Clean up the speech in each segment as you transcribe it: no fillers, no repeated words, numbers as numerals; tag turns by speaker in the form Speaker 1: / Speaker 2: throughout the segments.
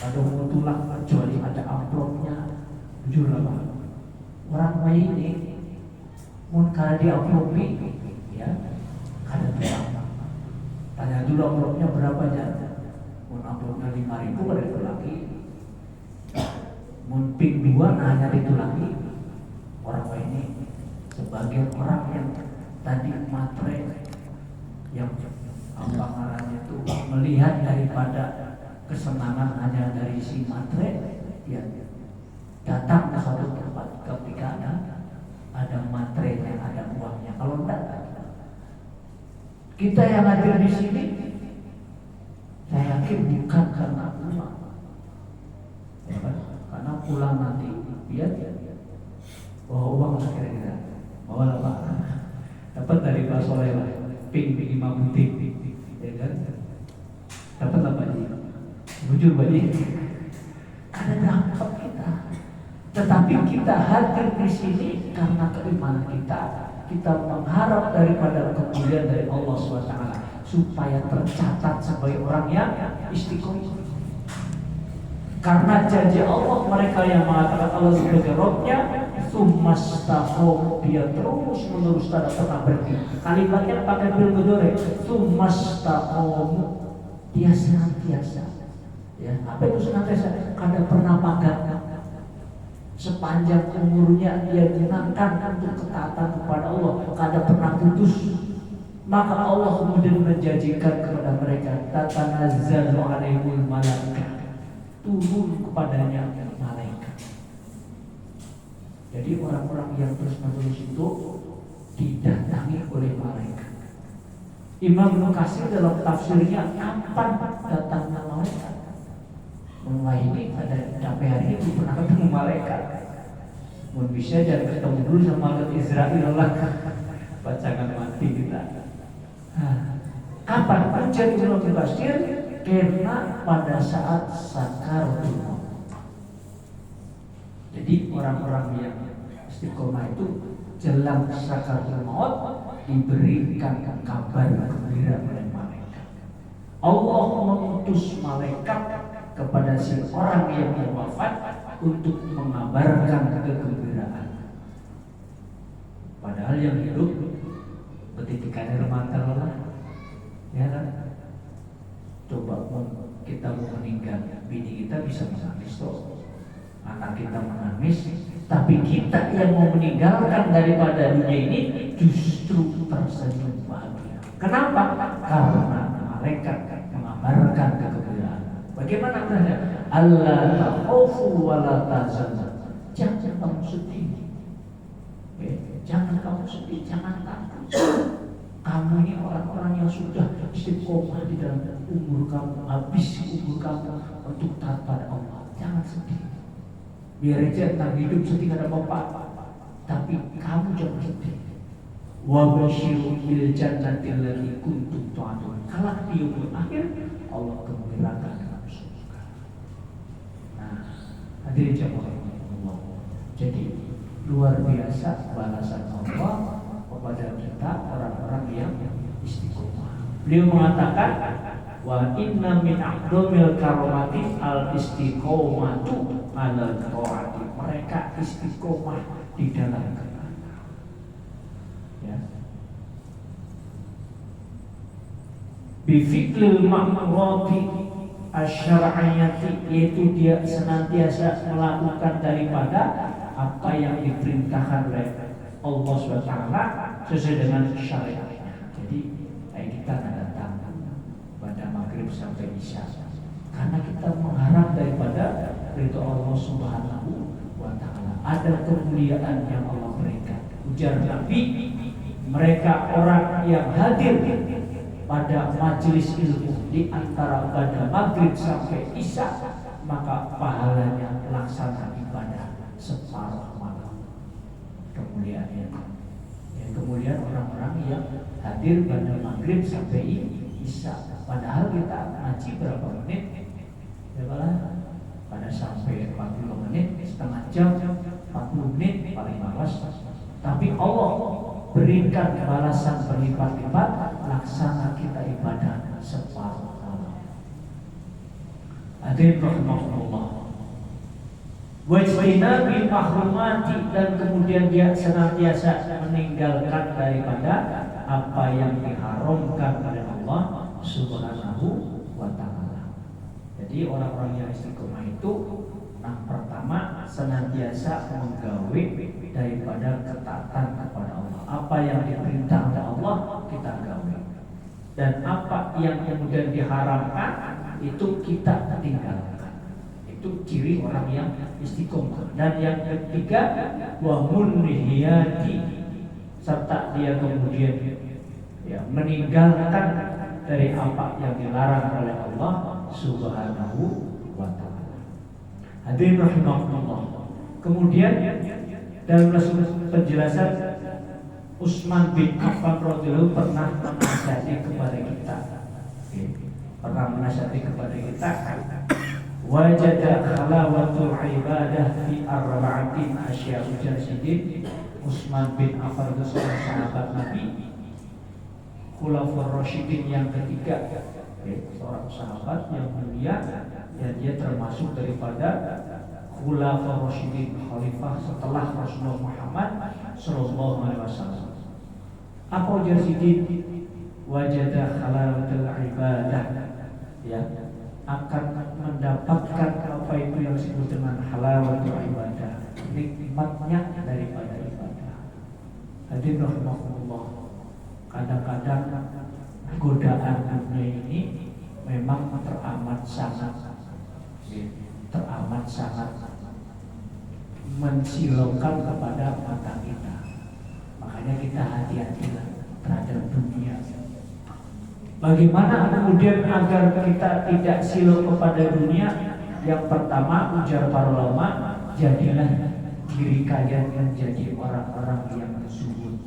Speaker 1: Ada mau tulang kecuali ada amplopnya. Jujur lah Pak. Orang bayi ini mun kada di amplopi ya kada tulang. Tanya dulu amplopnya berapa aja. Mun amplopnya 5.000 kada ditulangi. Mun ping 2 hanya ditulangi. Orang bayi ini sebagian orang yang tadi matre yang apa ngarannya itu melihat daripada kesenangan hanya dari si matre, ya datang ke suatu tempat ketika ada matre yang ada uangnya. Kalau enggak, kita yang hadir di sini, saya yakin bukan karena uang, ya kan? Karena pulang nanti dia bawa uang lah kira-kira, bawa lah Pak, dapat dari Pak Soleh lah, ping 5 butik, ya kan? Dapat lah Pak Ji, jujur Pak Ji, ada berangkat kita. Tetapi kita hadir di sini karena keimanan kita mengharap daripada kemuliaan dari Allah SWT supaya tercatat sebagai orang yang istiqomah. Karena janji Allah, mereka yang mengatakan Allah sebagai Rabb-nya, Tsumastaqom, dia terus menerus tidak pernah berhenti. Kalimatnya pakai bil bedore, Tsumastaqom, dia senantiasa. Ya, apa itu senantiasa? Kada pernah magang. Sepanjang umurnya dia gunakan untuk ketaatan kepada Allah, kada pernah putus. Maka Allah kemudian menjanjikan kepada mereka, tatanazzalu alaihimul malaikah, turun kepadanya malaikat. Jadi orang-orang yang terus-menerus itu didatangi oleh malaikat. Imam Ibnu Katsir dalam tafsirnya, kapan datangnya malaikat? Wah ini ada sampai hari ini belum pernah ketemu malaikat. Mungkin bisa jangan ketemu dulu sama malaikat Israel lah. Bacakan mati kita. Kapan ujian Ibnu Katsir? Karena pada saat sakaratul maut. Jadi orang-orang yang istiqomah itu jelang sakaratul maut diberikan kabar gembira oleh malaikat. Allah mengutus malaikat kepada si orang yang wafat untuk mengabarkan kegembiraan. Padahal yang hidup betitikan air mata lah, ya kan? Coba kita mau meninggal, bini kita bisa menangis toh, anak kita menangis, tapi kita yang mau meninggalkan daripada dunia ini justru tersenyum bahagia. Kenapa? Karena malaikat mengabarkan kegembiraan. Bagaimana caranya? Allah takhafu wa la tahzanu. Jangan kamu sedih. Jangan kamu sedih, jangan takut. Kamu ini orang-orang yang sudah istiqomah di dalam umur kamu, habis umur kamu untuk taat pada Allah. Jangan sedih. Biar aja tentang hidup sedih ada bapak, tapi kamu jangan sedih. Wa basyiru bil jannati allati kuntum tu'adun. Kalau di umur akhir Allah gembirakan. Hadirin jamaah Allah. Jadi luar biasa balasan Allah kepada kita orang-orang yang istiqomah. Beliau mengatakan wa inna min aqdamil karamati al istiqomatu ala taati. Mereka istiqomah di dalam ketaatan. Ya. Bi fi'lil ma'murati asyara'iyati, yaitu dia senantiasa melakukan daripada apa yang diperintahkan oleh Allah SWT sesuai dengan syariatnya. Jadi kayak kita datang pada maghrib sampai isya karena kita mengharap daripada ridho Allah Subhanahu wa Ta'ala. Ada kemuliaan yang Allah berikan. Ujar Nabi, mereka orang yang hadir pada majelis ilmu di antara pada maghrib sampai isya, maka pahalanya laksana ibadah separuh malam. Kemuliaannya. Ya, kemudian orang-orang yang hadir pada maghrib sampai isya, padahal kita ngaji berapa menit? Ya pada sampai 40 menit, setengah jam, 40 menit paling malas. Tapi Allah berikan balasan berlipat-lipat, laksana kita ibadah separuh malam. Hadirin rahimakumullah. Wajtinabil mahrumati, dan kemudian dia senantiasa meninggalkan daripada apa yang diharamkan oleh Allah Subhanahu wa taala. Jadi orang-orang yang istiqomah itu yang pertama senantiasa menggawe daripada ketaatan kepada Allah. Apa yang diperintah oleh Allah kita gawe, dan apa yang kemudian diharamkan itu kita tinggalkan. Itu ciri orang yang istiqomah. Dan yang ketiga, wa munhiyati, serta dia kemudian meninggalkan dari apa yang dilarang oleh Allah Subhanahu wa taala. Hadirin rahimakumullah. Kemudian dalam penjelasan, Utsman bin Affan radhiyallahu pernah menasihati kepada kita. Wajada halawatul ibadah fi arba'atin asya'u jasidin. Utsman bin Affan itu seorang sahabat Nabi, Khulafaur Rasyidin yang ketiga, seorang sahabat yang mulia, dan dia termasuk daripada Khulafaur Rasyidin, khalifah setelah Rasulullah Muhammad sallallahu alaihi wasallam. Apa jasidin? Wajada halawatul ibadah, akan mendapatkan apa itu yang disebut dengan halawatul ibadah, nikmatnya daripada ibadah. Hadirin rahimakumullah. Kadang-kadang godaan dunia ini memang teramat sangat mensilaukan kepada mata kita. Makanya kita hati-hatilah terhadap dunia. Bagaimana kemudian agar kita tidak silau kepada dunia? Yang pertama, ujar para ulama, jadilah diri kalian menjadi orang-orang yang zuhud.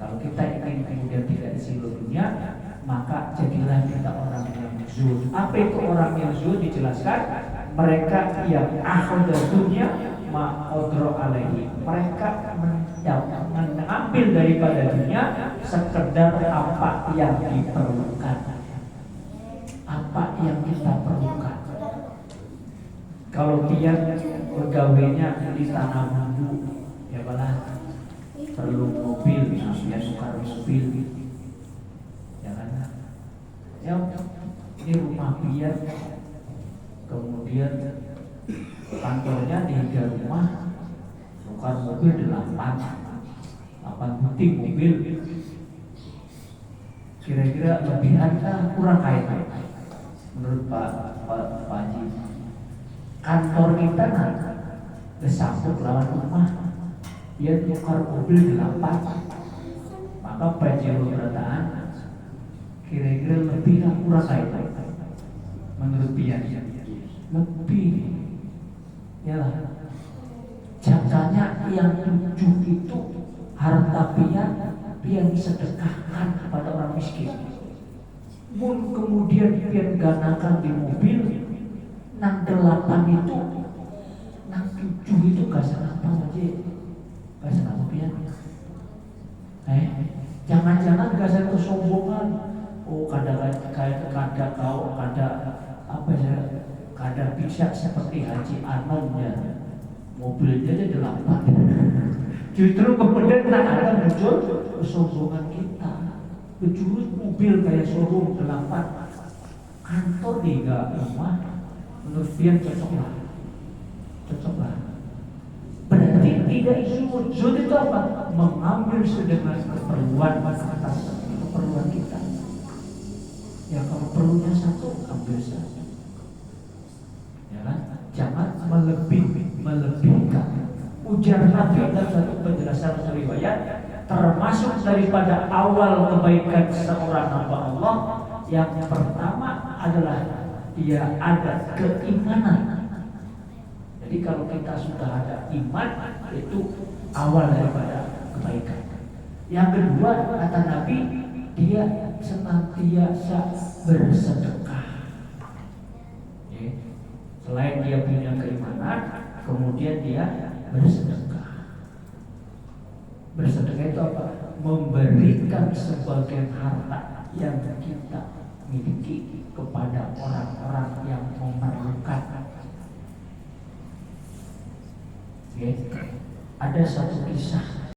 Speaker 1: Kalau kita ingin kemudian tidak silau dunia, maka jadilah kita orang yang zuhud. Apa itu orang yang zuhud? Dijelaskan, mereka yang akhadha dunia ma'adro alaihi. Mereka mengambil daripada dunia sekedar apa yang diperlukan, apa yang kita perlukan. Kalau dia pegawainya di tanah bumbu, ya balah perlu mobil, dia tukar mobil, ya kan? Ya, ini rumah dia, kemudian kantornya di rumah, tukar mobil 8 butik mobil. Kira-kira lebihan kurang kait menurut Pak Haji. Kantor kita kesambut lawan rumah, dia tukar mobil 8, maka Pajero berataan kira-kira lebih kurang kait menurut dia. Lebih, yalah. Jangkanya yang 7 itu harta pian disedekahkan kepada orang miskin. Kemudian pian ganakan di mobil, nang 8 itu, nang 7 itu gasan apa aja? Gasan apa pian? Jangan-jangan gasan kesombongan. Oh, kada kau apa ya? Kada bisa seperti Haji Anom ya. Mobilnya ada 8. Justru kemudian ada muncul kesombongan kita. Berjurus mobil kayak showroom 8, kantor 3 rumah. Menurut dia cocoklah. Berarti tidak zuhud. Zuhud itu apa? Mengambil sedemikian keperluan atas keperluan kita. Ya kalau perlunya 1, ambil 1. Ya kan? Jangan melebihkan. Ujar Nabi dalam satu penjelasan riwayat, termasuk daripada awal kebaikan seorang hamba Allah, yang pertama adalah dia ada keimanan. Jadi kalau kita sudah ada iman, itu awal daripada kebaikan. Yang kedua, kata Nabi, dia senantiasa bersedekah. Selain dia punya keimanan, kemudian dia bersedekah. Bersedekah itu apa? Memberikan sebagian harta yang kita miliki kepada orang-orang yang Ada satu kisah